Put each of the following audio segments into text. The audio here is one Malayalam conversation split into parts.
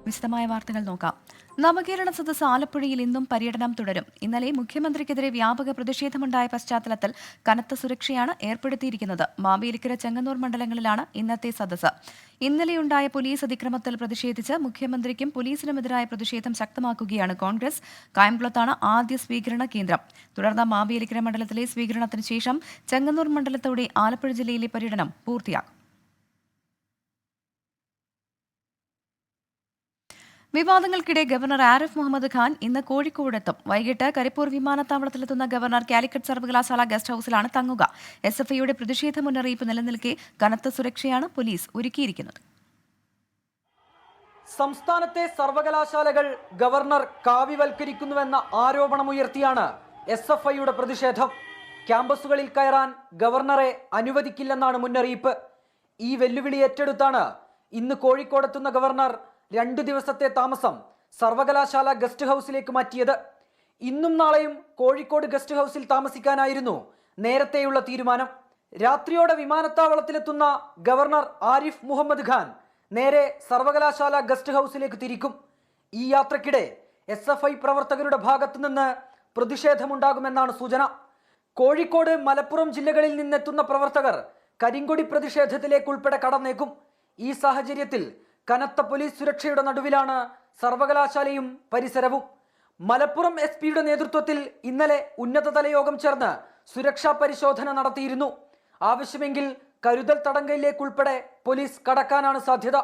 വിശദമായ വാർത്തകൾ നോക്കാം. നവകേരള സദസ്സ് ആലപ്പുഴയിൽ ഇന്നും പര്യടനം തുടരും. ഇന്നലെ മുഖ്യമന്ത്രിക്കെതിരെ വ്യാപക പ്രതിഷേധമുണ്ടായ പശ്ചാത്തലത്തിൽ കനത്ത സുരക്ഷയാണ് ഏർപ്പെടുത്തിയിരിക്കുന്നത്. മാവേലിക്കര, ചെങ്ങന്നൂർ മണ്ഡലങ്ങളിലാണ് ഇന്നത്തെ സദസ്സ്. ഇന്നലെയുണ്ടായ പോലീസ് അതിക്രമത്തിൽ പ്രതിഷേധിച്ച് മുഖ്യമന്ത്രിക്കും പോലീസിനുമെതിരായ പ്രതിഷേധം ശക്തമാക്കുകയാണ് കോൺഗ്രസ്. കായംകുളത്താണ് ആദ്യ സ്വീകരണ കേന്ദ്രം. തുടർന്ന് മാവേലിക്കര മണ്ഡലത്തിലെ സ്വീകരണത്തിന് ശേഷം ചെങ്ങന്നൂർ മണ്ഡലത്തോടെ ആലപ്പുഴ ജില്ലയിലെ പര്യടനം പൂർത്തിയാകും. വിവാദങ്ങൾക്കിടെ ഗവർണർ ആരിഫ് മുഹമ്മദ് ഖാൻ ഇന്ന് കോഴിക്കോടെത്തും. വൈകിട്ട് കരിപ്പൂർ വിമാനത്താവളത്തിലെത്തുന്ന ഗവർണർ കാലിക്കറ്റ് സർവകലാശാല ഗസ്റ്റ് ഹൌസിലാണ് തങ്ങുക. SFIയുടെ പ്രതിഷേധ മുന്നറിയിപ്പ് നിലനിൽക്കെ കനത്ത സുരക്ഷയാണ് പോലീസ് ഒരുക്കിയിരിക്കുന്നത്. സംസ്ഥാനത്തെ സർവകലാശാലകൾ ഗവർണർ കാവ്യവൽക്കരിക്കുന്നുവെന്ന ആരോപണമുയർത്തിയാണ് SFIയുടെ പ്രതിഷേധം. ക്യാമ്പസുകളിൽ കയറാൻ ഗവർണറെ അനുവദിക്കില്ലെന്നാണ് മുന്നറിയിപ്പ്. ഈ വെല്ലുവിളി ഏറ്റെടുത്താണ് ഇന്ന് കോഴിക്കോടെത്തുന്ന ഗവർണർ 2 ദിവസത്തെ താമസം സർവകലാശാല ഗസ്റ്റ് ഹൌസിലേക്ക് മാറ്റിയത്. ഇന്നും നാളെയും കോഴിക്കോട് ഗസ്റ്റ് ഹൌസിൽ താമസിക്കാനായിരുന്നു നേരത്തെയുള്ള തീരുമാനം. രാത്രിയോടെ വിമാനത്താവളത്തിലെത്തുന്ന ഗവർണർ ആരിഫ് മുഹമ്മദ് ഖാൻ നേരെ സർവകലാശാല ഗസ്റ്റ് ഹൌസിലേക്ക് തിരിക്കും. ഈ യാത്രക്കിടെ SFI പ്രവർത്തകരുടെ ഭാഗത്തുനിന്ന് പ്രതിഷേധമുണ്ടാകുമെന്നാണ് സൂചന. കോഴിക്കോട്, മലപ്പുറം ജില്ലകളിൽ നിന്നെത്തുന്ന പ്രവർത്തകർ കരിങ്കൊടി പ്രതിഷേധത്തിലേക്കുൾപ്പെടെ കടന്നേക്കും. ഈ സാഹചര്യത്തിൽ കനത്ത പോലീസ് സുരക്ഷയുടെ നടുവിലാണ് സർവകലാശാലയും പരിസരവും. മലപ്പുറം SP നേതൃത്വത്തിൽ ഇന്നലെ ഉന്നതതല യോഗം ചേർന്ന് സുരക്ഷാ പരിശോധന നടത്തിയിരുന്നു. ആവശ്യമെങ്കിൽ കരുതൽ തടങ്കലിലേക്കുൾപ്പെടെ പോലീസ് കടക്കാനാണ് സാധ്യത.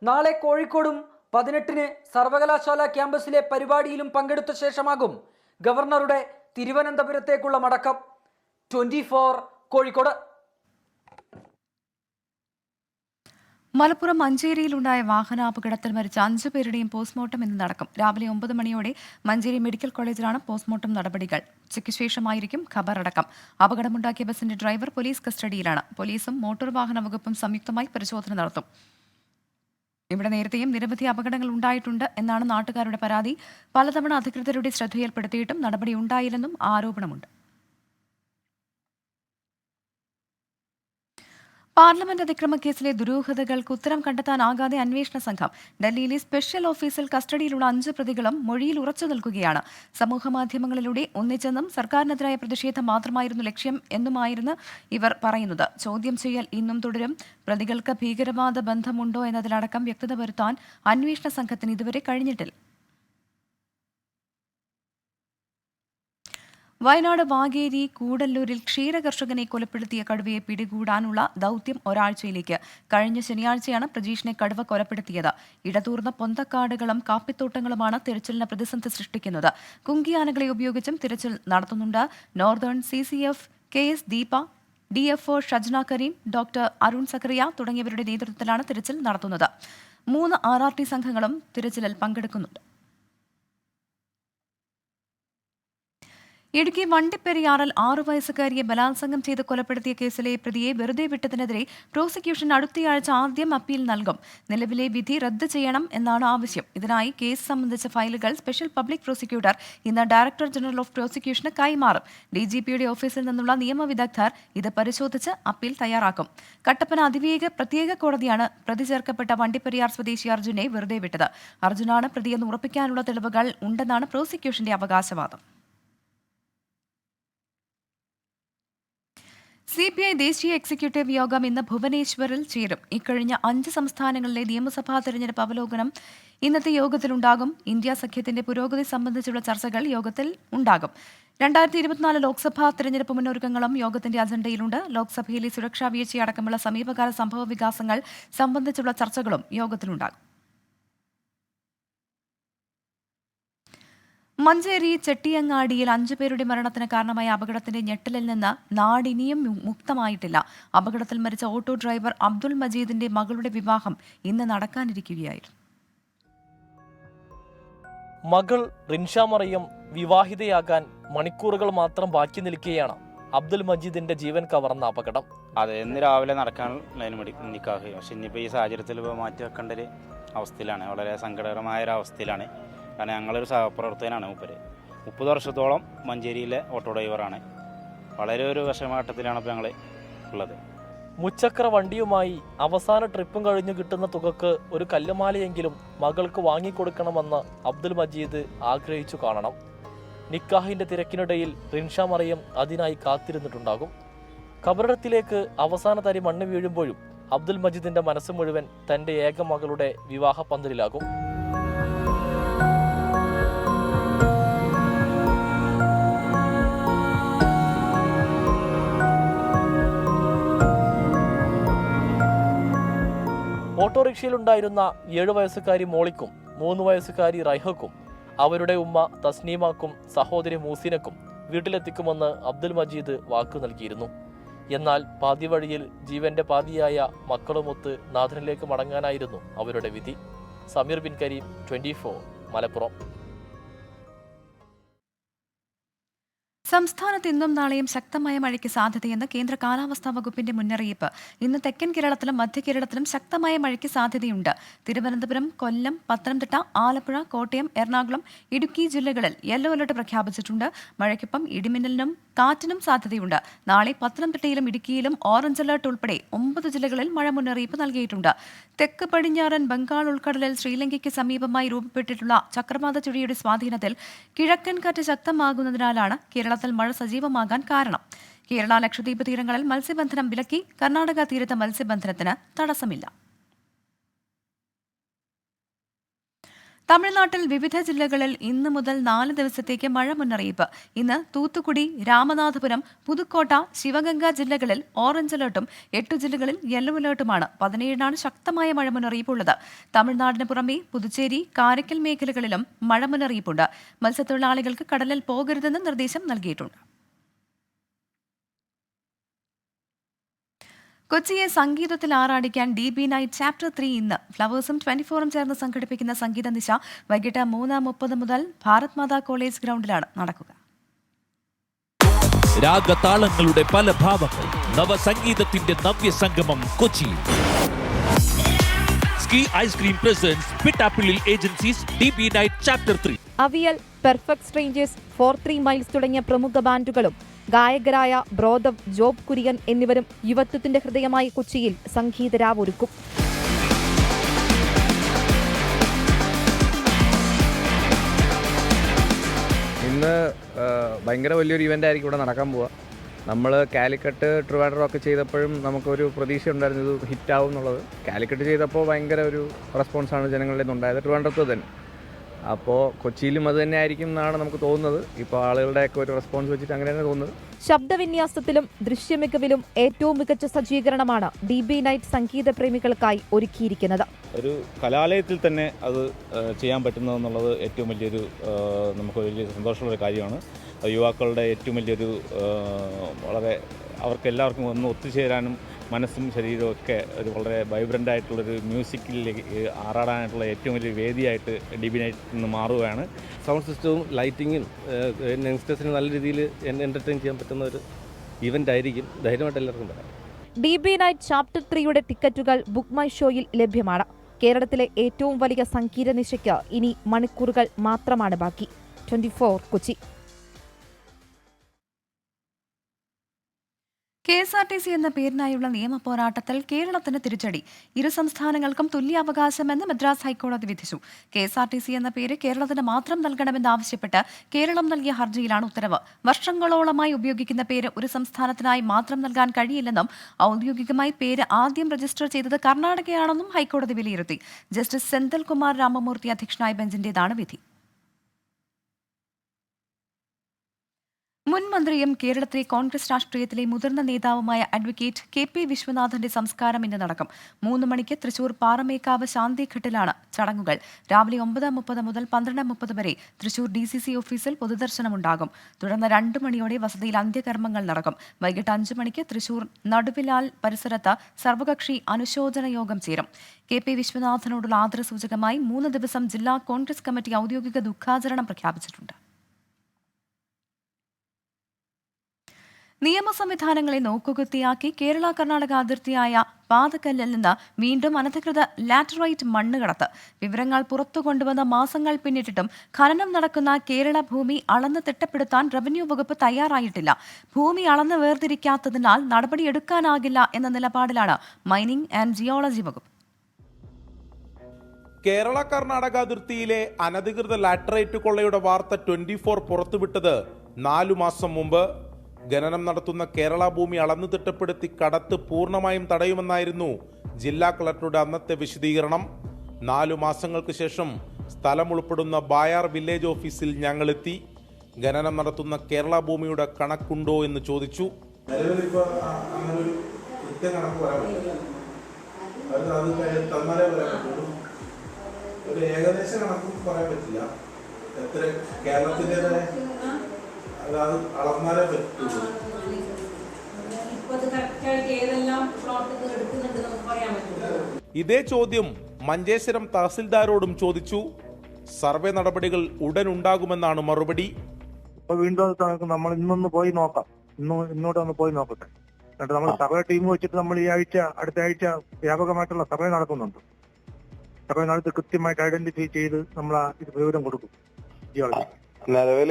നാളെ കോഴിക്കോടും 18-ന് സർവകലാശാല ക്യാമ്പസിലെ പരിപാടിയിലും പങ്കെടുത്ത ശേഷമാകും ഗവർണറുടെ തിരുവനന്തപുരത്തേക്കുള്ള മടക്കം. 24 കോഴിക്കോട്. മലപ്പുറം മഞ്ചേരിയിലുണ്ടായ വാഹനാപകടത്തിൽ മരിച്ച 5 പേരുടെയും പോസ്റ്റ്മോർട്ടം ഇന്ന് നടക്കും. രാവിലെ 9 മണിയോടെ മഞ്ചേരി മെഡിക്കൽ കോളേജിലാണ് പോസ്റ്റ്മോർട്ടം നടപടികൾ. ഉച്ചയ്ക്ക് ശേഷമായിരിക്കും ഖബറടക്കം. അപകടമുണ്ടാക്കിയ ബസിന്റെ ഡ്രൈവർ പോലീസ് കസ്റ്റഡിയിലാണ്. പോലീസും മോട്ടോർ വാഹന വകുപ്പും സംയുക്തമായി പരിശോധന നടത്തും. ഇവിടെ നേരത്തെയും നിരവധി അപകടങ്ങൾ ഉണ്ടായിട്ടുണ്ട് എന്നാണ് നാട്ടുകാരുടെ പരാതി. പലതവണ അധികൃതരുടെ ശ്രദ്ധയിൽപ്പെടുത്തിയിട്ടും നടപടി ഉണ്ടായില്ലെന്നും ആരോപണമുണ്ട്. പാർലമെന്റ് അതിക്രമ കേസിലെ ദുരൂഹതകൾക്ക് ഉത്തരം കണ്ടെത്താനാകാതെ അന്വേഷണ സംഘം. ഡൽഹിയിലെ സ്പെഷ്യൽ ഓഫീസിൽ കസ്റ്റഡിയിലുള്ള 5 പ്രതികളും മൊഴിയിൽ ഉറച്ചു നിൽക്കുകയാണ്. സമൂഹമാധ്യമങ്ങളിലൂടെ ഒന്നിച്ചെന്നും സർക്കാരിനെതിരായ പ്രതിഷേധം മാത്രമായിരുന്നു ലക്ഷ്യം എന്നുമായിരുന്നു ഇവർ പറയുന്നത്. ചോദ്യം ചെയ്യൽ ഇന്നും തുടരും. പ്രതികൾക്ക് ഭീകരവാദ ബന്ധമുണ്ടോ എന്നതിലടക്കം വ്യക്തത വരുത്താൻ അന്വേഷണ സംഘത്തിന് ഇതുവരെ കഴിഞ്ഞിട്ടില്ല. വയനാട് വാകേരി കൂടല്ലൂരിൽ ക്ഷീരകർഷകനെ കൊലപ്പെടുത്തിയ കടുവയെ പിടികൂടാനുള്ള ദൌത്യം ഒരാഴ്ചയിലേക്ക്. കഴിഞ്ഞ ശനിയാഴ്ചയാണ് പ്രജീഷിനെ കടുവ കൊലപ്പെടുത്തിയത്. ഇടതൂർന്ന പൊന്തക്കാടുകളും കാപ്പിത്തോട്ടങ്ങളുമാണ് തിരച്ചിലിന് പ്രതിസന്ധി സൃഷ്ടിക്കുന്നത്. കുങ്കിയാനകളെ ഉപയോഗിച്ചും തിരച്ചിൽ നടത്തുന്നുണ്ട്. Northern CCF KS Deepa, DFO Shajna Kareem, doctor Arun Zachariah തുടങ്ങിയവരുടെ നേതൃത്വത്തിലാണ് തിരച്ചിൽ നടത്തുന്നത്. 3 RRT സംഘങ്ങളും തിരച്ചിലിൽ പങ്കെടുക്കുന്നുണ്ട്. ഇടുക്കി വണ്ടിപ്പെരിയാറിൽ 6 വയസ്സുകാരിയെ ബലാത്സംഗം ചെയ്ത് കൊലപ്പെടുത്തിയ കേസിലെ പ്രതിയെ വെറുതെ വിട്ടതിനെതിരെ പ്രോസിക്യൂഷൻ അടുത്തയാഴ്ച ആദ്യം അപ്പീൽ നൽകും. നിലവിലെ വിധി റദ്ദ് ചെയ്യണം എന്നാണ് ആവശ്യം. ഇതിനായി കേസ് സംബന്ധിച്ച ഫയലുകൾ സ്പെഷ്യൽ പബ്ലിക് പ്രോസിക്യൂട്ടർ ഇന്ന് ഡയറക്ടർ ജനറൽ ഓഫ് പ്രോസിക്യൂഷന് കൈമാറും. DGPയുടെ ഓഫീസിൽ നിന്നുള്ള നിയമവിദഗ്ധർ ഇത് പരിശോധിച്ച് അപ്പീൽ തയ്യാറാക്കും. കട്ടപ്പന അതിവേഗ പ്രത്യേക കോടതിയാണ് പ്രതി ചേർക്കപ്പെട്ട വണ്ടിപ്പെരിയാർ സ്വദേശി അർജുനെ വെറുതെ വിട്ടത്. അർജുനാണ് പ്രതിയെന്ന് ഉറപ്പിക്കാനുള്ള തെളിവുകൾ ഉണ്ടെന്നാണ് പ്രോസിക്യൂഷന്റെ അവകാശവാദം. CPI ദേശീയ എക്സിക്യൂട്ടീവ് യോഗം ഇന്ന് ഭുവനേശ്വറിൽ ചേരും. ഇക്കഴിഞ്ഞ 5 സംസ്ഥാനങ്ങളിലെ നിയമസഭാ തെരഞ്ഞെടുപ്പ് അവലോകനം ഇന്നത്തെ യോഗത്തിലുണ്ടാകും. ഇന്ത്യ സഖ്യത്തിന്റെ പുരോഗതി സംബന്ധിച്ചുള്ള ചർച്ചകൾ യോഗത്തിൽ ഉണ്ടാകും. 2024 ലോക്സഭാ തെരഞ്ഞെടുപ്പ് മുന്നൊരുക്കങ്ങളും യോഗത്തിന്റെ അജണ്ടയിലുണ്ട്. ലോക്സഭയിലെ സുരക്ഷാ വീഴ്ചയടക്കമുള്ള സമീപകാല സംഭവ വികാസങ്ങൾ സംബന്ധിച്ചുള്ള ചർച്ചകളും യോഗത്തിലുണ്ടാകും. മഞ്ചേരി ചെട്ടിയങ്ങാടിയിൽ 5 പേരുടെ മരണത്തിന് കാരണമായ അപകടത്തിന്റെ ഞെട്ടലിൽ നിന്ന് നാടിനിയും മുക്തമായിട്ടില്ല. അപകടത്തിൽ മരിച്ച ഓട്ടോ ഡ്രൈവർ അബ്ദുൾ മജീദിന്റെ മകളുടെ വിവാഹം ഇന്ന് നടക്കാനിരിക്കുകയായിരുന്നു. മകൾ റിൻഷ മറിയം വിവാഹിതയാകാൻ മണിക്കൂറുകൾ മാത്രം ബാക്കി നിൽക്കുകയാണ് അബ്ദുൾ മജീദിന്റെ ജീവൻ കവർന്ന അപകടം. അതെ, ഇന്ന് രാവിലെ നടക്കാൻ നിക്കാഹ്. പക്ഷെ ഇനിയിപ്പോൾ ഈ സാഹചര്യത്തിൽ മാറ്റി വെക്കേണ്ട ഒരു അവസ്ഥയിലാണ്. വളരെ സങ്കടകരമായ ഒരു അവസ്ഥയിലാണ്. കാരണം ഞങ്ങളൊരു സഹപ്രവർത്തകനാണ് മൂപ്പര്. 30 വർഷത്തോളം മഞ്ചേരിയിലെ ഓട്ടോ ഡ്രൈവറാണ്. വളരെ ഒരു വിഷമഘട്ടത്തിലാണ് ഇപ്പോൾ ഞങ്ങൾ ഉള്ളത്. മുച്ചക്ര വണ്ടിയുമായി അവസാന ട്രിപ്പും കഴിഞ്ഞു കിട്ടുന്ന തുകക്ക് ഒരു കല്ലുമാലയെങ്കിലും മകൾക്ക് വാങ്ങിക്കൊടുക്കണമെന്ന് അബ്ദുൽ മജീദ് ആഗ്രഹിച്ചു കാണണം. നിക്കാഹിന്റെ തിരക്കിനിടയിൽ റിൻഷ മറിയം അതിനായി കാത്തിരുന്നിട്ടുണ്ടാകും. ഖബറിടത്തിലേക്ക് അവസാന തരി മണ്ണ് വീഴുമ്പോഴും അബ്ദുൽ മജീദിന്റെ മനസ്സ് മുഴുവൻ തന്റെ ഏക മകളുടെ വിവാഹ പന്തലിലാകും. ഓട്ടോറിക്ഷയിലുണ്ടായിരുന്ന 7 വയസ്സുകാരി മോളിക്കും 3 വയസ്സുകാരി റൈഹക്കും അവരുടെ ഉമ്മ തസ്നീമാക്കും സഹോദരി മൂസിനക്കും വീട്ടിലെത്തിക്കുമെന്ന് അബ്ദുൽ മജീദ് വാക്കു നൽകിയിരുന്നു. എന്നാൽ പാതി വഴിയിൽ ജീവന്റെ പാതിയായ മക്കളുമൊത്ത് നാഥനിലേക്ക് മടങ്ങാനായിരുന്നു അവരുടെ വിധി. സമീർ ബിൻ കരീം, 24, മലപ്പുറം. സംസ്ഥാനത്ത് ഇന്നും നാളെയും ശക്തമായ മഴയ്ക്ക് സാധ്യതയെന്ന് കേന്ദ്ര കാലാവസ്ഥാ വകുപ്പിന്റെ മുന്നറിയിപ്പ്. ഇന്ന് തെക്കൻ കേരളത്തിലും മധ്യ കേരളത്തിലും ശക്തമായ മഴയ്ക്ക് സാധ്യതയുണ്ട്. തിരുവനന്തപുരം, കൊല്ലം, പത്തനംതിട്ട, ആലപ്പുഴ, കോട്ടയം, എറണാകുളം, ഇടുക്കി ജില്ലകളിൽ യെല്ലോ അലർട്ട് പ്രഖ്യാപിച്ചിട്ടുണ്ട്. മഴയ്ക്കൊപ്പം ഇടിമിന്നലിനും കാറ്റിനും സാധ്യതയുണ്ട്. നാളെ പത്തനംതിട്ടയിലും ഇടുക്കിയിലും ഓറഞ്ച് അലർട്ട് ഉൾപ്പെടെ 9 ജില്ലകളിൽ മഴ മുന്നറിയിപ്പ് നൽകിയിട്ടുണ്ട്. തെക്ക് പടിഞ്ഞാറൻ ബംഗാൾ ഉൾക്കടലിൽ ശ്രീലങ്കയ്ക്ക് സമീപമായി രൂപപ്പെട്ടിട്ടുള്ള ചക്രവാത ചുഴിയുടെ സ്വാധീനത്തിൽ കിഴക്കൻ കാറ്റ് ശക്തമാകുന്നതിനാലാണ് കേരളത്തിൽ മഴ സജീവമാകാൻ കാരണം. കേരള, ലക്ഷദ്വീപ് തീരങ്ങളിൽ മത്സ്യബന്ധനം വിലക്കി. കർണാടക തീരത്ത് മത്സ്യബന്ധനത്തിന് തടസ്സമില്ല. തമിഴ്നാട്ടിൽ വിവിധ ജില്ലകളിൽ ഇന്ന് മുതൽ 4 ദിവസത്തേക്ക് മഴ മുന്നറിയിപ്പ്. ഇന്ന് തൂത്തുക്കുടി, രാമനാഥപുരം, പുതുക്കോട്ട, ശിവഗംഗ ജില്ലകളിൽ ഓറഞ്ച് അലർട്ടും 8 ജില്ലകളിൽ യെല്ലോ അലർട്ടുമാണ്. 17നാണ് ശക്തമായ മഴ മുന്നറിയിപ്പുള്ളത്. തമിഴ്നാടിന് പുറമെ പുതുച്ചേരി, കാരക്കൽ മേഖലകളിലും മഴ മുന്നറിയിപ്പുണ്ട്. മത്സ്യത്തൊഴിലാളികൾക്ക് കടലിൽ പോകരുതെന്ന് നിർദ്ദേശം നൽകിയിട്ടുണ്ട്. കൊച്ചിയെ സംഗീതത്തിൽ ആറാടിക്കാൻ DB നൈറ്റ് ചാപ്റ്റർ 3 ഇന്ന്. ഫ്ലവേഴ്സും 24ഉം ചേർന്ന് സംഘടിപ്പിക്കുന്ന സംഗീത നിശ വൈകിട്ട് 3:30 മുതൽ ഭാരത് മാതാ കോളേജ് ഗ്രൗണ്ടിലാണ് നടക്കുക. രാഗതാളങ്ങളുടെ പല ഭാവങ്ങൾ, നവസംഗീതത്തിന്റെ നവ്യസംഗമം Kochi. Ski ice cream presents Pittappillil agencies DB night chapter 3. Avial, perfect strangers, 43 miles തുടങ്ങിയ പ്രമുഖ ബാൻഡുകളും ഗായകരായ ബ്രോദവ്, ജോബ് കുര്യൻ എന്നിവരും യുവത്വത്തിന്റെ ഹൃദയമായ കൊച്ചിയിൽ സംഗീതരാവൊരുക്കും. ഇന്ന് ഭയങ്കര വലിയൊരു ഇവൻ്റ് ആയിരിക്കും ഇവിടെ നടക്കാൻ പോവുക. നമ്മൾ കാലിക്കട്ട്, ട്രിവാൻഡ്രം ഒക്കെ ചെയ്തപ്പോഴും നമുക്കൊരു പ്രതീക്ഷ ഉണ്ടായിരുന്നു ഇത് ഹിറ്റാവും എന്നുള്ളത്. കാലിക്കട്ട് ചെയ്തപ്പോൾ ഭയങ്കര ഒരു റെസ്പോൺസാണ് ജനങ്ങളുടെ നിന്നുണ്ടായത്, ട്രിവാൻഡ്രത്ത് തന്നെ. അപ്പോൾ കൊച്ചിയിലും അത് തന്നെ ആയിരിക്കും എന്നാണ് നമുക്ക് തോന്നുന്നത്. ഇപ്പോൾ ആളുകളുടെയൊക്കെ ഒരു റെസ്പോൺസ് വെച്ചിട്ട് അങ്ങനെയാണ് തോന്നുന്നത്. ശബ്ദവിന്യാസത്തിലും ദൃശ്യമികവിലും ഏറ്റവും മികച്ച സജ്ജീകരണമാണ് DB നൈറ്റ് സംഗീത പ്രേമികൾക്കായി ഒരുക്കിയിരിക്കുന്നത്. ഒരു കലാലയത്തിൽ തന്നെ അത് ചെയ്യാൻ പറ്റുന്നതെന്നുള്ളത് ഏറ്റവും വലിയൊരു നമുക്ക് വലിയ സന്തോഷമുള്ള കാര്യമാണ്. യുവാക്കളുടെ ഏറ്റവും വലിയൊരു വളരെ അവർക്കെല്ലാവർക്കും ഒന്ന് ഒത്തുചേരാനും മനസ്സും ശരീരവും ഒക്കെ ഒരു വളരെ വൈബ്രൻ്റ് ആയിട്ടുള്ളൊരു മ്യൂസിക്കിലേക്ക് ആറാടാനായിട്ടുള്ള ഏറ്റവും വലിയ വേദിയായിട്ട് DB നൈറ്റ് ഇന്ന് മാറുകയാണ്. സൗണ്ട് സിസ്റ്റവും ലൈറ്റിങ്ങും യങ്സ്റ്റേഴ്സിന് നല്ല രീതിയിൽ എൻ്റർടൈൻ ചെയ്യാൻ പറ്റുന്ന ഒരു ഇവൻ്റ് ആയിരിക്കും. ധൈര്യമായിട്ട് എല്ലാവർക്കും പറയാം. DB നൈറ്റ് ചാപ്റ്റർ 3യുടെ ടിക്കറ്റുകൾ ബുക്ക് മൈ ഷോയിൽ ലഭ്യമാണ്. കേരളത്തിലെ ഏറ്റവും വലിയ സംഗീത നിശയ്ക്ക് ഇനി മണിക്കൂറുകൾ മാത്രമാണ് ബാക്കി. 24 കൊച്ചി. KSRTC എന്ന പേരിനായുള്ള നിയമ പോരാട്ടത്തിൽ കേരളത്തിന് തിരിച്ചടി. ഇരു സംസ്ഥാനങ്ങൾക്കും തുല്യാവകാശമെന്ന് മദ്രാസ് ഹൈക്കോടതി വിധിച്ചു. KSRTC എന്ന പേര് കേരളത്തിന് മാത്രം നൽകണമെന്നാവശ്യപ്പെട്ട് കേരളം നൽകിയ ഹർജിയിലാണ് ഉത്തരവ്. വർഷങ്ങളോളമായി ഉപയോഗിക്കുന്ന പേര് ഒരു സംസ്ഥാനത്തിനായി മാത്രം നൽകാൻ കഴിയില്ലെന്നും ഔദ്യോഗികമായി പേര് ആദ്യം രജിസ്റ്റർ ചെയ്തത് കർണാടകയാണെന്നും ഹൈക്കോടതി വിലയിരുത്തി. ജസ്റ്റിസ് സെന്തിൽകുമാർ രാമമൂർത്തി അധ്യക്ഷനായ ബെഞ്ചിന്റേതാണ് വിധി. മുൻ മന്ത്രിയും കേരളത്തിലെ കോൺഗ്രസ് രാഷ്ട്രീയത്തിലെ മുതിർന്ന നേതാവുമായ അഡ്വക്കേറ്റ് KP വിശ്വനാഥന്റെ സംസ്കാരം ഇന്ന് നടക്കും. 3 മണിക്ക് തൃശൂർ പാറമേക്കാവ് ശാന്തിഘട്ടിലാണ് ചടങ്ങുകൾ. രാവിലെ 9:30 മുതൽ 12:30 വരെ തൃശൂർ DCC ഓഫീസിൽ പൊതുദർശനമുണ്ടാകും. തുടർന്ന് 2 മണിയോടെ വസതിയിൽ അന്ത്യകർമ്മങ്ങൾ നടക്കും. വൈകിട്ട് 5 മണിക്ക് തൃശൂർ നടുവിലാൽ പരിസരത്ത് സർവകക്ഷി അനുശോചന യോഗം ചേരും. KP വിശ്വനാഥനോടുള്ള ആദരസൂചകമായി 3 ദിവസം ജില്ലാ കോൺഗ്രസ് കമ്മിറ്റി ഔദ്യോഗിക ദുഃഖാചരണം പ്രഖ്യാപിച്ചിട്ടുണ്ട്. നിയമ സംവിധാനങ്ങളെ നോക്കുകുത്തിയാക്കി കേരള കർണാടക അതിർത്തിയായ പാതക്കല്ലിൽ നിന്ന് വീണ്ടും അനധികൃത ലാറ്ററൈറ്റ് മണ്ണ് കടത്ത്. വിവരങ്ങൾ പുറത്തു കൊണ്ടുവന്ന മാസങ്ങൾ പിന്നിട്ടിട്ടും ഖനനം നടക്കുന്ന കേരള ഭൂമി അളന്ന് തിട്ടപ്പെടുത്താൻ റവന്യൂ വകുപ്പ് തയ്യാറായിട്ടില്ല. ഭൂമി അളന്ന് വേർതിരിക്കാത്തതിനാൽ നടപടിയെടുക്കാനാകില്ല എന്ന നിലപാടിലാണ് മൈനിംഗ് ആൻഡ് ജിയോളജി വകുപ്പ്. കേരള കർണാടക അതിർത്തിയിലെ അനധികൃത ലാറ്ററൈറ്റ് കൊള്ളയുടെ വാർത്ത 24 പുറത്തുവിട്ടത് 4 മാസം മുമ്പ്. ഖനനം നടത്തുന്ന കേരള ഭൂമി അളന്നു തിട്ടപ്പെടുത്തി കടത്ത് പൂർണ്ണമായും തടയുമെന്നായിരുന്നു ജില്ലാ കളക്ടറുടെ അന്നത്തെ വിശദീകരണം. 4 മാസങ്ങൾക്ക് ശേഷം സ്ഥലം ഉൾപ്പെടുന്ന ബായാർ വില്ലേജ് ഓഫീസിൽ ഞങ്ങളെത്തി. ഖനനം നടത്തുന്ന കേരള ഭൂമിയുടെ കണക്കുണ്ടോ എന്ന് ചോദിച്ചു. ഒരു ഏകദേശ കണക്കും പറയാൻ പറ്റില്ല. എത്ര കേരളത്തിൻ്റെതായ അത് അളന്നാലേ പറ്റുള്ളൂ. ഇതേ ചോദ്യം മഞ്ചേശ്വരം തഹസിൽദാരോടും ചോദിച്ചു. സർവേ നടപടികൾ ഉടൻ ഉണ്ടാകുമെന്നാണ് മറുപടി. വീണ്ടും നമ്മൾ ഇന്നൊന്ന് പോയി നോക്കാം, ഇന്നോട്ട് ഒന്ന് പോയി നോക്കട്ടെ. എന്നിട്ട് നമ്മൾ സർവേ ടീം വെച്ചിട്ട് നമ്മൾ ഈ ആഴ്ച അടുത്ത ആഴ്ച വ്യാപകമായിട്ടുള്ള സർവേ നടക്കുന്നുണ്ട്. സർവേ നടത്തി കൃത്യമായിട്ട് ഐഡന്റിഫൈ ചെയ്ത് നമ്മൾ ഇത് വിവരം കൊടുക്കും. നിലവിൽ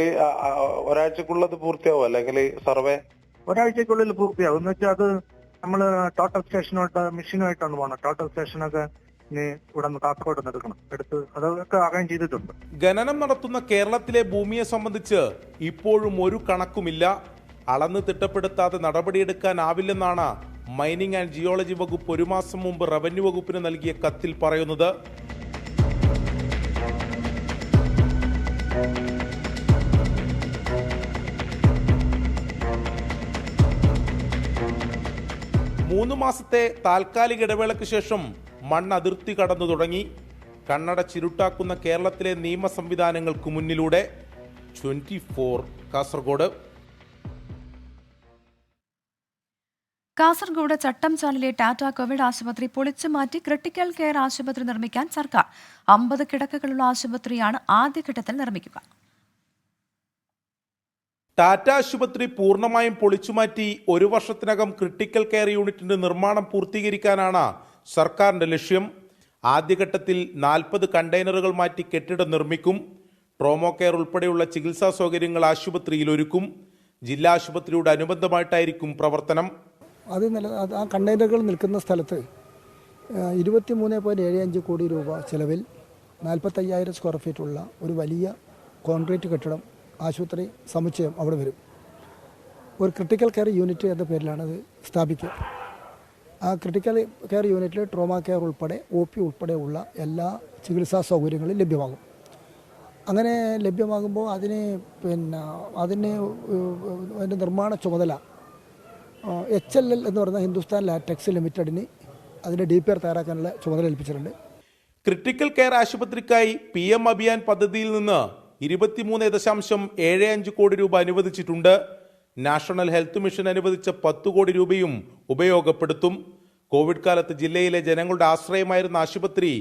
ഒരാഴ്ചക്കുള്ളത് പൂർത്തിയാവും, അല്ലെങ്കിൽ സർവേ ഒരാഴ്ചക്കുള്ളിൽ പൂർത്തിയാവും. എന്ന് വെച്ചാൽ അത് നമ്മൾ ടോട്ടൽ സ്റ്റേഷനോട്ട് മെഷീനുമായിട്ടാണ് പോകുന്നത്. ടോട്ടൽ സ്റ്റേഷനൊക്കെ ഇവിടെ നിന്ന് കാസർഗോഡ് നിന്ന് എടുത്ത് അതൊക്കെ അറേഞ്ച് ചെയ്തിട്ടുണ്ട്. ഖനനം നടത്തുന്ന കേരളത്തിലെ ഭൂമിയെ സംബന്ധിച്ച് ഇപ്പോഴും ഒരു കണക്കുമില്ല. അളന്ന് തിട്ടപ്പെടുത്താതെ നടപടിയെടുക്കാനാവില്ലെന്നാണ് മൈനിംഗ് ആൻഡ് ജിയോളജി വകുപ്പ് 1 മാസം മുമ്പ് റവന്യൂ വകുപ്പിന് നൽകിയ കത്തിൽ പറയുന്നത്. മൂന്ന് മാസത്തെ താൽക്കാലിക ഇടവേളയ്ക്ക് ശേഷം മണ്ണ് അതിർത്തി കടന്നു തുടങ്ങി. കണ്ണട ചിരുട്ടാക്കുന്ന കേരളത്തിലെ നിയമ സംവിധാനങ്ങൾക്ക് മുന്നിലൂടെ. 24 കാസർഗോഡ്. കാസർഗോഡ് ചട്ടംചാലിലെ ടാറ്റ കോവിഡ് ആശുപത്രി പൊളിച്ചു മാറ്റി ക്രിട്ടിക്കൽ കെയർ ആശുപത്രി നിർമ്മിക്കാൻ സർക്കാർ. 50 കിടക്കകളുള്ള ആശുപത്രിയാണ് ആദ്യഘട്ടത്തിൽ നിർമ്മിക്കുക. ടാറ്റ ആശുപത്രി പൂർണ്ണമായും പൊളിച്ചുമാറ്റി 1 വർഷത്തിനകം ക്രിട്ടിക്കൽ കെയർ യൂണിറ്റിന്റെ നിർമ്മാണം പൂർത്തീകരിക്കാനാണ് സർക്കാരിന്റെ ലക്ഷ്യം. ആദ്യഘട്ടത്തിൽ 40 കണ്ടെയ്നറുകൾ മാറ്റി കെട്ടിടം നിർമ്മിക്കും. ട്രോമോ കെയർ ഉൾപ്പെടെയുള്ള ചികിത്സാ സൗകര്യങ്ങൾ ആശുപത്രിയിൽ ഒരുക്കും. ജില്ലാ ആശുപത്രിയുടെ അനുബന്ധമായിട്ടായിരിക്കും പ്രവർത്തനം. ആ കണ്ടെയ്നറുകൾ നിൽക്കുന്ന സ്ഥലത്ത് 23.75 കോടി രൂപ ചെലവിൽ 45,000 സ്ക്വയർ ഫീറ്റുള്ള ഒരു വലിയ കോൺക്രീറ്റ് കെട്ടിടം ആശുപത്രി സമുച്ചയം അവിടെ വരും. ഒരു ക്രിട്ടിക്കൽ കെയർ യൂണിറ്റ് എന്ന പേരിലാണ് അത് സ്ഥാപിക്കുക. ആ ക്രിട്ടിക്കൽ കെയർ യൂണിറ്റിൽ ട്രോമാ കെയർ ഉൾപ്പെടെ OP ഉൾപ്പെടെയുള്ള എല്ലാ ചികിത്സാ സൗകര്യങ്ങളും ലഭ്യമാകും. അങ്ങനെ ലഭ്യമാകുമ്പോൾ അതിൻ്റെ നിർമ്മാണ ചുമതല HLL എന്ന് പറയുന്ന ഹിന്ദുസ്ഥാൻ ലാറ്റക്സ് ലിമിറ്റഡിന് അതിൻ്റെ DPR തയ്യാറാക്കാനുള്ള ചുമതല ഏൽപ്പിച്ചിട്ടുണ്ട്. ക്രിട്ടിക്കൽ കെയർ ആശുപത്രിക്കായി PM അഭിയാൻ പദ്ധതിയിൽ നിന്ന് 23.75 കോടി രൂപ അനുവദിച്ചിട്ടുണ്ട്. നാഷണൽ ഹെൽത്ത് മിഷൻ അനുവദിച്ച 10 കോടി രൂപയും ഉപയോഗപ്പെടുത്തും. കോവിഡ് കാലത്ത് ജില്ലയിലെ ജനങ്ങളുടെ ആശ്രയമായിരുന്ന ആശുപത്രി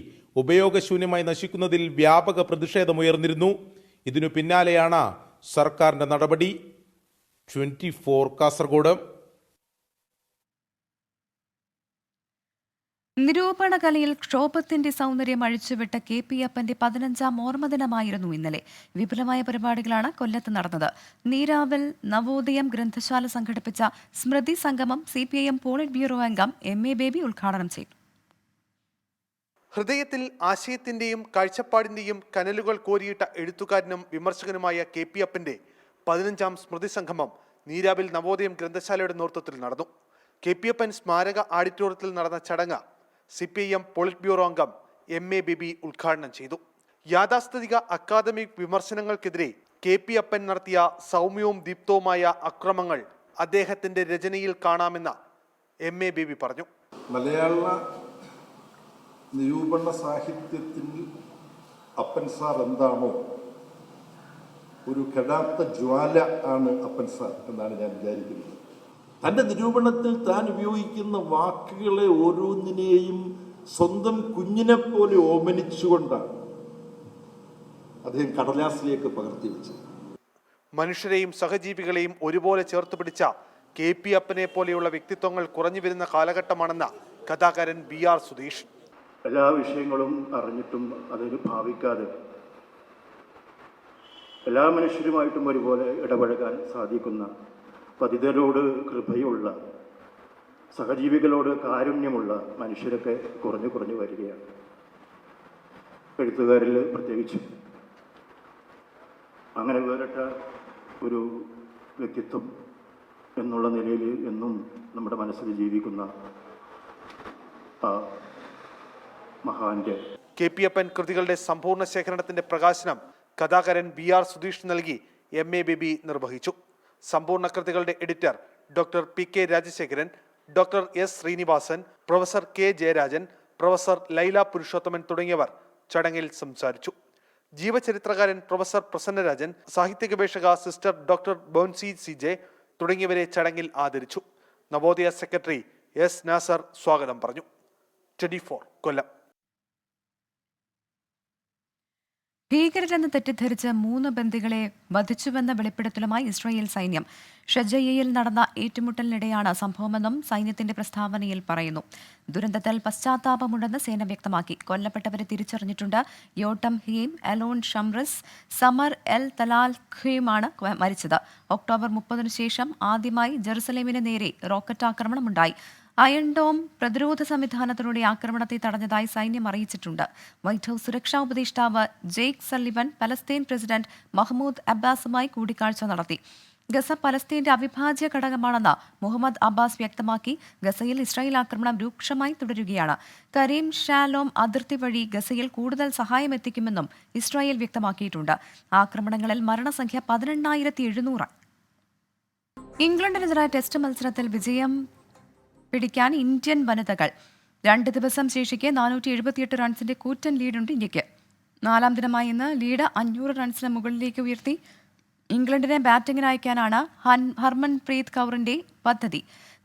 ഉപയോഗശൂന്യമായി നശിക്കുന്നതിൽ വ്യാപക പ്രതിഷേധമുയർന്നിരുന്നു. ഇതിനു പിന്നാലെയാണ് സർക്കാരിന്റെ നടപടി. 24 കാസർഗോഡ്. നിരൂപണ കലയിൽ ക്ഷോഭത്തിന്റെ സൗന്ദര്യം അഴിച്ചുവിട്ട KP അപ്പന്റെ 15ാം ഓർമ്മദിനമായിരുന്നു ഇന്നലെ. വിപുലമായ പരിപാടികളാണ് കൊല്ലത്ത് നടന്നത്. നീരാവൽ നവോദയം ഗ്രന്ഥശാല സംഘടിപ്പിച്ച സ്മൃതി സംഗമം CPIM പോളിറ്റ് ബ്യൂറോ അംഗം MA ബേബി ഉദ്ഘാടനം ചെയ്തു. ഹൃദയത്തിൽ ആശയത്തിന്റെയും കാഴ്ചപ്പാടിന്റെയും കനലുകൾ കോരിയിട്ട എഴുത്തുകാരനും വിമർശകനുമായ KP അപ്പന്റെ 15ാം സ്മൃതി സംഗമം നീരാവിൽ നവോദയം ഗ്രന്ഥശാലയുടെ നേതൃത്വത്തിൽ നടന്നു. KP അപ്പൻ സ്മാരക ഓഡിറ്റോറിയത്തിൽ നടന്ന ചടങ്ങ് CPIM പോളിറ്റ് ബ്യൂറോ അംഗം MA ബേബി ഉദ്ഘാടനം ചെയ്തു. യാഥാസ്ഥിതിക അക്കാദമിക് വിമർശനങ്ങൾക്കെതിരെ KP അപ്പൻ നടത്തിയ സൗമ്യവും ദീപ്തവുമായ അക്രമങ്ങൾ അദ്ദേഹത്തിന്റെ രചനയിൽ കാണാമെന്ന് MA ബേബി പറഞ്ഞു. മലയാള നിരൂപണ സാഹിത്യത്തിൽ അപ്പൻ സാർ എന്താണോ ഒരു ഘടാത്ത ജ്വാല ആണ് അപ്പൻ സാർ എന്നാണ് ഞാൻ വിചാരിക്കുന്നത്. തൻ്റെ നിരൂപണത്തിൽ താൻ ഉപയോഗിക്കുന്ന വാക്കുകളെ ഓരോന്നിനെയും സ്വന്തം കുഞ്ഞിനെ പോലെ ഓമനിച്ചുകൊണ്ടാണ് അദ്ദേഹം കടലാസിലേക്ക് പകർത്തി വെച്ചത്. മനുഷ്യരെയും സഹജീവികളെയും ഒരുപോലെ ചേർത്ത് പിടിച്ച KP അപ്പനെ പോലെയുള്ള വ്യക്തിത്വങ്ങൾ കുറഞ്ഞു വരുന്ന കാലഘട്ടമാണെന്ന കഥാകാരൻ BR സുധീഷ്. എല്ലാ വിഷയങ്ങളും അറിഞ്ഞിട്ടും അതിന് ഭാവിക്കാതെ എല്ലാ മനുഷ്യരുമായിട്ടും ഒരുപോലെ ഇടപഴകാൻ സാധിക്കുന്ന, പതിതരോട് കൃപയുള്ള, സഹജീവികളോട് കാരുണ്യമുള്ള മനുഷ്യരൊക്കെ കുറഞ്ഞു വരികയാണ്. എഴുത്തുകാരിൽ പ്രത്യേകിച്ചും അങ്ങനെ വേറിട്ട ഒരു വ്യക്തിത്വം എന്നുള്ള നിലയിൽ എന്നും നമ്മുടെ മനസ്സിൽ ജീവിക്കുന്ന ആ മഹാന്റെ KP അപ്പൻ കൃതികളുടെ സമ്പൂർണ്ണ ശേഖരണത്തിന്റെ പ്രകാശനം കഥാകാരൻ BR സുധീഷ് നൽകി MA ബേബി നിർവഹിച്ചു. സമ്പൂർണ്ണ കൃതികളുടെ editor doctor PK Rajasekharan, doctor S Srinivasan, professor K Jayarajan, professor Laila Purushothaman തുടങ്ങിയവർ ചടങ്ങിൽ സംസാരിച്ചു. ജീവചരിത്രകാരൻ പ്രൊഫസർ പ്രസന്നരാജൻ, സാഹിത്യ ഗവേഷക സിസ്റ്റർ ഡോക്ടർ ബോൻസി CJ തുടങ്ങിയവരെ ചടങ്ങിൽ ആദരിച്ചു. നവോദയ സെക്രട്ടറി S നാസർ സ്വാഗതം പറഞ്ഞു. 24 കൊല്ലം. ഭീകരരെന്ന് തെറ്റിദ്ധരിച്ച് 3 ബന്ദികളെ വധിച്ചുവെന്ന വെളിപ്പെടുത്തലുമായി ഇസ്രായേൽ സൈന്യം. ഷജയ്യയിൽ നടന്ന ഏറ്റുമുട്ടലിനിടെയാണ് സംഭവമെന്നും സൈന്യത്തിന്റെ പ്രസ്താവനയിൽ പറയുന്നു. ദുരന്തത്തിൽ പശ്ചാത്താപമുണ്ടെന്ന് സേന വ്യക്തമാക്കി. കൊല്ലപ്പെട്ടവരെ തിരിച്ചറിഞ്ഞിട്ടുണ്ട്. യോട്ടം ഹീം, എലോൺ ഷംറിസ്, സമർ എൽ തലാൽഖുമാണ് മരിച്ചത്. ഒക്ടോബർ 30 ശേഷം ആദ്യമായി ജെറുസലേമിന് നേരെ റോക്കറ്റ് ആക്രമണമുണ്ടായി. അയൺ ഡോം പ്രതിരോധ സംവിധാനത്തിലൂടെ ആക്രമണത്തെ തടഞ്ഞതായി സൈന്യം അറിയിച്ചിട്ടുണ്ട്. വൈറ്റ് ഹൌസ് സുരക്ഷാ ഉപദേഷ്ടാവ് Jake Sullivan Palestine president Mahmoud അബ്ബാസുമായി കൂടിക്കാഴ്ച നടത്തി. ഗസ പലസ്തീന്റെ അവിഭാജ്യ ഘടകമാണെന്ന് മുഹമ്മദ് അബ്ബാസ് വ്യക്തമാക്കി. ഗസയിൽ ഇസ്രായേൽ ആക്രമണം രൂക്ഷമായി തുടരുകയാണ്. കരീം ഷാലോം അതിർത്തി വഴി ഗസയിൽ കൂടുതൽ സഹായം എത്തിക്കുമെന്നും ഇസ്രായേൽ വ്യക്തമാക്കിയിട്ടുണ്ട്. ആക്രമണങ്ങളിൽ മരണസംഖ്യ 18,700. ഇംഗ്ലണ്ടിനെതിരായ ടെസ്റ്റ് മത്സരത്തിൽ വിജയം പിടിക്കാൻ ഇന്ത്യൻ വനിതകൾ. 2 ദിവസം ശേഷിക്കെ 478 റൺസിന്റെ കൂറ്റൻ ലീഡുണ്ട് ഇന്ത്യക്ക്. 4ാം ദിനമായി ഇന്ന് ലീഡ് 500 റൺസിന് മുകളിലേക്ക് ഉയർത്തി. ഇംഗ്ലണ്ടിനെ ബാറ്റിംഗിന് അയക്കാനാണ് ഹർമൻപ്രീത് കൗറിന്റെ പദ്ധതി.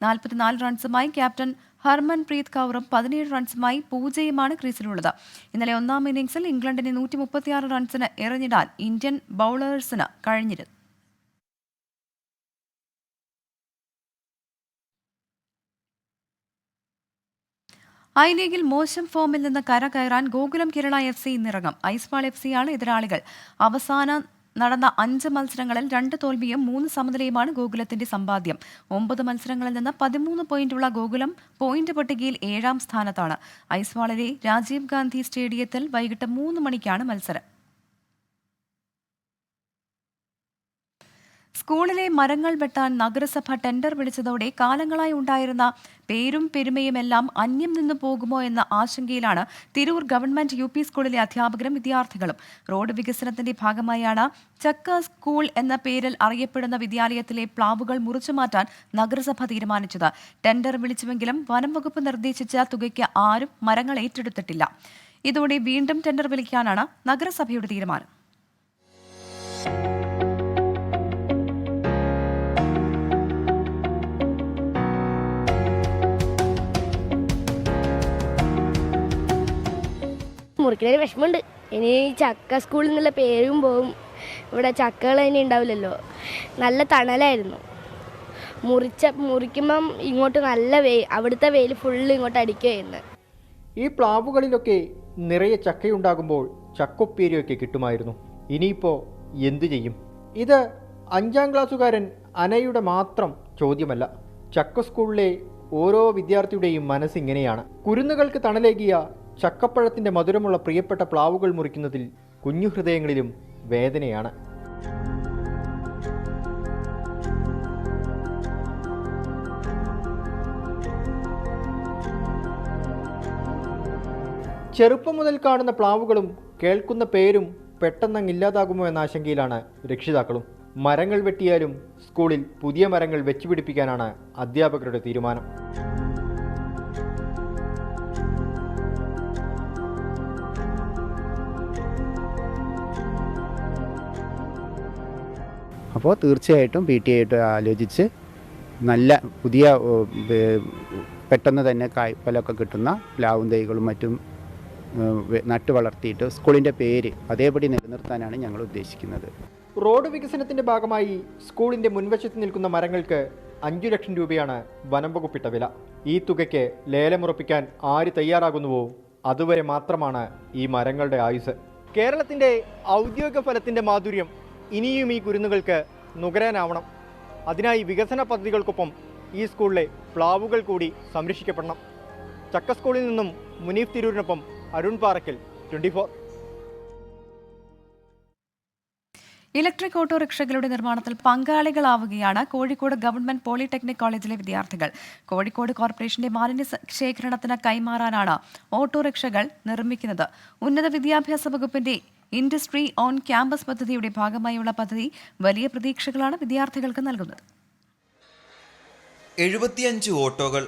44 റൺസുമായി ക്യാപ്റ്റൻ ഹർമൻപ്രീത് കൗറും 17 റൺസുമായി പൂജയുമാണ് ക്രീസിലുള്ളത്. ഇന്നലെ 1ാം ഇന്നിംഗ്സിൽ ഇംഗ്ലണ്ടിനെ 136 റൺസിന് എറിഞ്ഞിടാൻ ഇന്ത്യൻ ബൌളേഴ്സിന് കഴിഞ്ഞിരുന്നു. ഐ ലീഗിൽ മോശം ഫോമിൽ നിന്ന് കരകയറാൻ ഗോകുലം കേരള FC ഇന്നിറങ്ങും. ഐസ്വാൾ FCയാണ് എതിരാളികൾ. അവസാനം നടന്ന 5 മത്സരങ്ങളിൽ 2 തോൽവിയും 3 സമനിലയുമാണ് ഗോകുലത്തിന്റെ സമ്പാദ്യം. 9 മത്സരങ്ങളിൽ നിന്ന് 13 പോയിന്റുള്ള ഗോകുലം പോയിന്റ് പട്ടികയിൽ 7ാം സ്ഥാനത്താണ്. ഐസ്വാളിലെ രാജീവ് ഗാന്ധി സ്റ്റേഡിയത്തിൽ വൈകിട്ട് 3 മണിക്കാണ് മത്സരം. സ്കൂളിലെ മരങ്ങൾ വെട്ടാൻ നഗരസഭ ടെൻഡർ വിളിച്ചതോടെ കാലങ്ങളായി ഉണ്ടായിരുന്ന പേരും പെരുമയുമെല്ലാം അന്യം നിന്നു പോകുമോ എന്ന ആശങ്കയിലാണ് തിരൂർ ഗവൺമെന്റ് UP സ്കൂളിലെ അധ്യാപകരും വിദ്യാർത്ഥികളും. റോഡ് വികസനത്തിന്റെ ഭാഗമായാണ് ചക്ക സ്കൂൾ എന്ന പേരിൽ അറിയപ്പെടുന്ന വിദ്യാലയത്തിലെ പ്ലാവുകൾ മുറിച്ചുമാറ്റാൻ നഗരസഭ തീരുമാനിച്ചത്. ടെൻഡർ വിളിച്ചുവെങ്കിലും വനം വകുപ്പ് നിർദ്ദേശിച്ച തുകയ്ക്ക് ആരും മരങ്ങൾ ഏറ്റെടുത്തിട്ടില്ല. ഇതോടെ വീണ്ടും ടെൻഡർ വിളിക്കാനാണ് നഗരസഭയുടെ തീരുമാനം. മുറിക്കുന്നൊരു വിഷമമുണ്ട്. ഇനി ചക്ക സ്കൂളിൽ നിന്നുള്ള പേരും പോവും. ഇവിടെ ചക്കകൾ തന്നെ ഉണ്ടാവില്ലല്ലോ. നല്ല തണലായിരുന്നു. മുറിക്കുമ്പം ഇങ്ങോട്ട് നല്ല അവിടുത്തെ വെയിൽ ഫുള്ള് ഇങ്ങോട്ട് അടിക്കുകയായിരുന്നു. ഈ പ്ലാവുകളിലൊക്കെ നിറയെ ചക്കയുണ്ടാകുമ്പോൾ ചക്കൊപ്പേരിയൊക്കെ കിട്ടുമായിരുന്നു. ഇനിയിപ്പോൾ എന്തു ചെയ്യും? ഇത് 5ാം ക്ലാസ്സുകാരൻ അനയുടെ മാത്രം ചോദ്യമല്ല. ചക്ക സ്കൂളിലെ ഓരോ വിദ്യാർത്ഥിയുടെയും മനസ്സിങ്ങനെയാണ്. കുരുന്നുകൾക്ക് തണലേകിയ ചക്കപ്പഴത്തിൻ്റെ മധുരമുള്ള പ്രിയപ്പെട്ട പ്ലാവുകൾ മുറിക്കുന്നതിൽ കുഞ്ഞു ഹൃദയങ്ങളിലും വേദനയാണ്. ചെറുപ്പം മുതൽ കാണുന്ന പ്ലാവുകളും കേൾക്കുന്ന പേരും പെട്ടെന്നങ്ങില്ലാതാകുമോ എന്ന ആശങ്കയിലാണ് രക്ഷിതാക്കളും. മരങ്ങൾ വെട്ടിയാലും സ്കൂളിൽ പുതിയ മരങ്ങൾ വെച്ചുപിടിപ്പിക്കാനാണ് അധ്യാപകരുടെ തീരുമാനം. അപ്പോൾ തീർച്ചയായിട്ടും PTA ആയിട്ട് ആലോചിച്ച് നല്ല പുതിയ പെട്ടെന്ന് തന്നെ കായ്ഫലമൊക്കെ കിട്ടുന്ന പ്ലാവും തൈകളും മറ്റും നട്ടു വളർത്തിയിട്ട് സ്കൂളിൻ്റെ പേര് അതേപടി നിലനിർത്താനാണ് ഞങ്ങൾ ഉദ്ദേശിക്കുന്നത്. റോഡ് വികസനത്തിൻ്റെ ഭാഗമായി സ്കൂളിൻ്റെ മുൻവശത്ത് നിൽക്കുന്ന മരങ്ങൾക്ക് 5 ലക്ഷം രൂപയാണ് വനം വകുപ്പിട്ട വില. ഈ തുകയ്ക്ക് ലേലമുറപ്പിക്കാൻ ആര് തയ്യാറാകുന്നുവോ അതുവരെ മാത്രമാണ് ഈ മരങ്ങളുടെ ആയുസ്. കേരളത്തിൻ്റെ ഔദ്യോഗിക ഫലത്തിൻ്റെ മാധുര്യം ഇനിയും ഈ കുരുന്നുകൾക്ക് നുകരാനാവണം. അതിനായി വികസന പദ്ധതികൾക്കൊപ്പം ഈ സ്കൂളിലെ പ്ലാവുകൾ കൂടി സംരക്ഷിക്കപ്പെടണം. ചക്ക സ്കൂളിൽ നിന്നും മുനീഫ് തിരൂരിനൊപ്പം അരുൺ പാറക്കൽ, 24. ഇലക്ട്രിക് ഓട്ടോറിക്ഷകളുടെ നിർമ്മാണത്തിൽ പങ്കാളികളാവുകയാണ് കോഴിക്കോട് ഗവൺമെന്റ് പോളിടെക്നിക് കോളേജിലെ വിദ്യാർത്ഥികൾ. കോഴിക്കോട് കോർപ്പറേഷന്റെ മാലിന്യ ശേഖരണത്തിന് കൈമാറാനാണ് ഓട്ടോറിക്ഷകൾ നിർമ്മിക്കുന്നത്. ഉന്നത വിദ്യാഭ്യാസ വകുപ്പിന്റെ ഇൻഡസ്ട്രി ഓൺ ക്യാമ്പസ് പദ്ധതിയുടെ ഭാഗമായുള്ള പദ്ധതി വലിയ പ്രതീക്ഷകളാണ് വിദ്യാർത്ഥികൾക്ക് നൽകുന്നത്. 75 ഓട്ടോകൾ,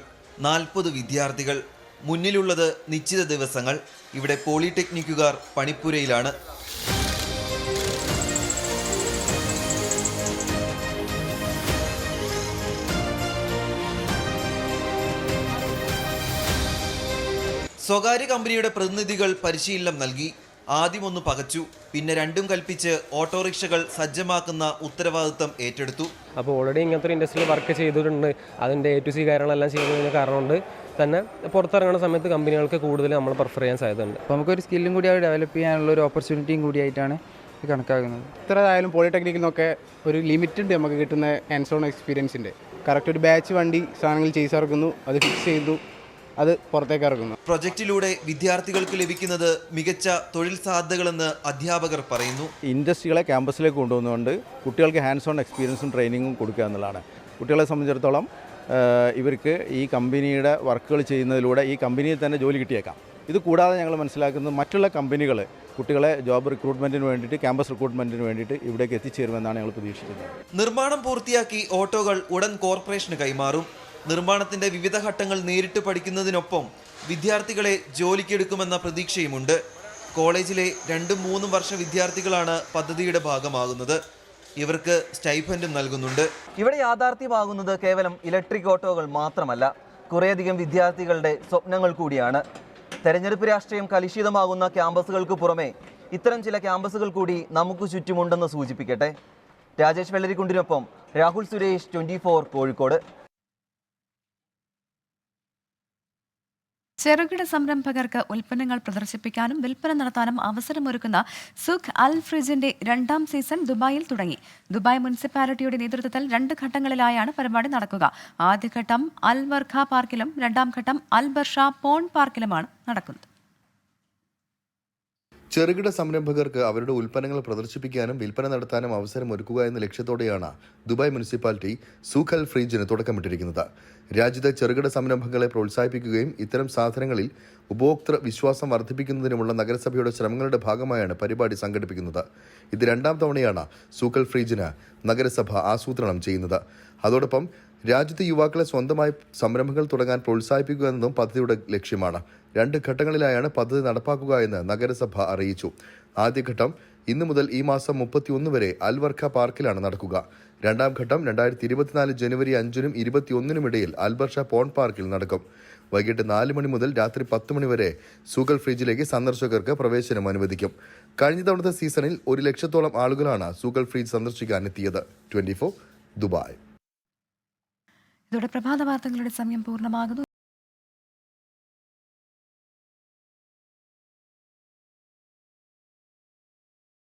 40 വിദ്യാർത്ഥികൾ, മുന്നിലുള്ളത് നിശ്ചിത ദിവസങ്ങൾ. ഇവിടെ പോളിടെക്നിക്കുകാർ പണിപ്പുരയിലാണ്. സ്വകാര്യ കമ്പനിയുടെ പ്രതിനിധികൾ പരിശീലനം നൽകി. ആദ്യം ഒന്ന് പകച്ചു, പിന്നെ രണ്ടും കൽപ്പിച്ച് ഓട്ടോറിക്ഷകൾ സജ്ജമാക്കുന്ന ഉത്തരവാദിത്തം ഏറ്റെടുത്തു. അപ്പോൾ ഓൾറെഡി ഇങ്ങനത്തെ ഒരു ഇൻഡസ്ട്രിയിൽ വർക്ക് ചെയ്തിട്ടുണ്ട്. അതിൻ്റെ A to C കാര്യങ്ങളെല്ലാം ചെയ്യുന്നതിന് കാരണം കൊണ്ട് തന്നെ പുറത്തിറങ്ങുന്ന സമയത്ത് കമ്പനികൾക്ക് കൂടുതൽ നമ്മൾ പ്രിഫർ ചെയ്യാൻ സാധ്യതയുണ്ട്. അപ്പോൾ നമുക്കൊരു സ്കില്ലും കൂടി ഡെവലപ്പ് ചെയ്യാനുള്ള ഒരു ഓപ്പർച്യൂണിറ്റിയും കൂടിയായിട്ടാണ് ഇത് കണക്കാക്കുന്നത്. ഇത്ര ആയാലും പോളിടെക്നിക്കിൽ നിന്നൊക്കെ ഒരു ലിമിറ്റ് ഉണ്ട് നമുക്ക് കിട്ടുന്ന ഹാൻഡ്സ് ഓൺ എക്സ്പീരിയൻസിൻ്റെ. കറക്റ്റ് ഒരു ബാച്ച് വണ്ടി സാധനങ്ങൾ ചെയ്തിറക്കുന്നു, അത് ഫിക്സ് ചെയ്തു, അത് പുറത്തേക്ക് ഇറക്കുന്നു. പ്രൊജക്റ്റിലൂടെ വിദ്യാർത്ഥികൾക്ക് ലഭിക്കുന്നത് മികച്ച തൊഴിൽ സാധ്യതകളെന്ന് അധ്യാപകർ പറയുന്നു. ഇൻഡസ്ട്രികളെ ക്യാമ്പസിലേക്ക് കൊണ്ടുവന്നുകൊണ്ട് കുട്ടികൾക്ക് ഹാൻഡ്സ് ഓൺ എക്സ്പീരിയൻസും ട്രെയിനിങ്ങും കൊടുക്കുക എന്നുള്ളതാണ്. കുട്ടികളെ സംബന്ധിച്ചിടത്തോളം ഇവർക്ക് ഈ കമ്പനിയുടെ വർക്കുകൾ ചെയ്യുന്നതിലൂടെ ഈ കമ്പനിയിൽ തന്നെ ജോലി കിട്ടിയേക്കാം. ഇത് കൂടാതെ ഞങ്ങൾ മനസ്സിലാക്കുന്നത് മറ്റുള്ള കമ്പനികൾ കുട്ടികളെ ജോബ് റിക്രൂട്ട്മെൻറ്റിന് വേണ്ടിയിട്ട്, ക്യാമ്പസ് റിക്രൂട്ട്മെൻറ്റിന് വേണ്ടിയിട്ട് ഇവിടേക്ക് എത്തിച്ചേരുമെന്നാണ് ഞങ്ങൾ പ്രതീക്ഷിക്കുന്നത്. നിർമ്മാണം പൂർത്തിയാക്കി ഓട്ടോകൾ ഉടൻ കോർപ്പറേഷന് കൈമാറും. നിർമ്മാണത്തിന്റെ വിവിധ ഘട്ടങ്ങൾ നേരിട്ട് പഠിക്കുന്നതിനൊപ്പം വിദ്യാർത്ഥികളെ ജോലിക്കെടുക്കുമെന്ന പ്രതീക്ഷയുമുണ്ട്. കോളേജിലെ 2-3 വർഷ വിദ്യാർത്ഥികളാണ് പദ്ധതിയുടെ ഭാഗമാകുന്നത്. ഇവർക്ക് സ്റ്റൈഫൻഡും നൽകുന്നുണ്ട്. ഇവിടെ യാഥാർത്ഥ്യമാകുന്നത് കേവലം ഇലക്ട്രിക് ഓട്ടോകൾ മാത്രമല്ല, കുറേയധികം വിദ്യാർത്ഥികളുടെ സ്വപ്നങ്ങൾ കൂടിയാണ്. തെരഞ്ഞെടുപ്പ് രാഷ്ട്രീയം കലുഷിതമാകുന്ന ക്യാമ്പസുകൾക്ക് പുറമെ ഇത്തരം ചില ക്യാമ്പസുകൾ കൂടി നമുക്ക് ചുറ്റുമുണ്ടെന്ന് സൂചിപ്പിക്കട്ടെ. രാജേഷ് വെള്ളരിക്കുണ്ടിനൊപ്പം രാഹുൽ സുരേഷ്, 24 കോഴിക്കോട്. ചെറുകിട സംരംഭകർക്ക് ഉൽപ്പന്നങ്ങൾ പ്രദർശിപ്പിക്കാനും വിൽപ്പന നടത്താനും അവസരമൊരുക്കുന്ന സുഖ് അൽ ഫ്രിജിന്റെ 2ാം സീസൺ ദുബായിൽ തുടങ്ങി. ദുബായ് മുനിസിപ്പാലിറ്റിയുടെ നേതൃത്വത്തിൽ 2 ഘട്ടങ്ങളിലായാണ് പരിപാടി നടക്കുക. ആദ്യഘട്ടം അൽ വർഖ പാർക്കിലും 2ാം ഘട്ടം അൽ ബർഷ പോൺ പാർക്കിലുമാണ് നടക്കുന്നത്. ചെറുകിട സംരംഭകർക്ക് അവരുടെ ഉൽപ്പന്നങ്ങൾ പ്രദർശിപ്പിക്കാനും വിൽപ്പന നടത്താനും അവസരമൊരുക്കുക എന്ന ലക്ഷ്യത്തോടെയാണ് ദുബായ് മുനിസിപ്പാലിറ്റി സൂഖ് അൽ ഫ്രീജിന് തുടക്കമിട്ടിരിക്കുന്നത്. രാജ്യത്തെ ചെറുകിട സംരംഭങ്ങളെ പ്രോത്സാഹിപ്പിക്കുകയും ഇത്തരം സാധനങ്ങളിൽ ഉപഭോക്തൃ വിശ്വാസം വർദ്ധിപ്പിക്കുന്നതിനുമുള്ള നഗരസഭയുടെ ശ്രമങ്ങളുടെ ഭാഗമായാണ് പരിപാടി സംഘടിപ്പിക്കുന്നത്. ഇത് 2ാം തവണയാണ് സൂഖ് അൽ ഫ്രീജിന് നഗരസഭ ആസൂത്രണം ചെയ്യുന്നത്. അതോടൊപ്പം രാജ്യത്തെ യുവാക്കളെ സ്വന്തമായി സംരംഭങ്ങൾ തുടങ്ങാൻ പ്രോത്സാഹിപ്പിക്കുക എന്നതും പദ്ധതിയുടെ ലക്ഷ്യമാണ്. 2 ഘട്ടങ്ങളിലായാണ് പദ്ധതി നടപ്പാക്കുക എന്ന് നഗരസഭ അറിയിച്ചു. ആദ്യഘട്ടം ഇന്നു മുതൽ ഈ മാസം 31 വരെ അൽ വർഖ പാർക്കിലാണ് നടക്കുക. 2ാം ഘട്ടം 2024 ജനുവരി 5-നും 21-നും ഇടയിൽ അൽ ബർഷ പോൺ പാർക്കിൽ നടക്കും. വൈകിട്ട് 4 മണി മുതൽ രാത്രി 10 മണി വരെ സൂഖ് അൽ ഫ്രീജിലേക്ക് സന്ദർശകർക്ക് പ്രവേശനം അനുവദിക്കും. കഴിഞ്ഞ തവണത്തെ സീസണിൽ 1 ലക്ഷത്തോളം ആളുകളാണ് സൂഖ് അൽ ഫ്രീജ് സന്ദർശിക്കാൻ എത്തിയത്. 24 ദുബായ്. ഇതോടെ പ്രഭാത വാർത്തകളുടെ സമയം പൂർണ്ണമാകുന്നു.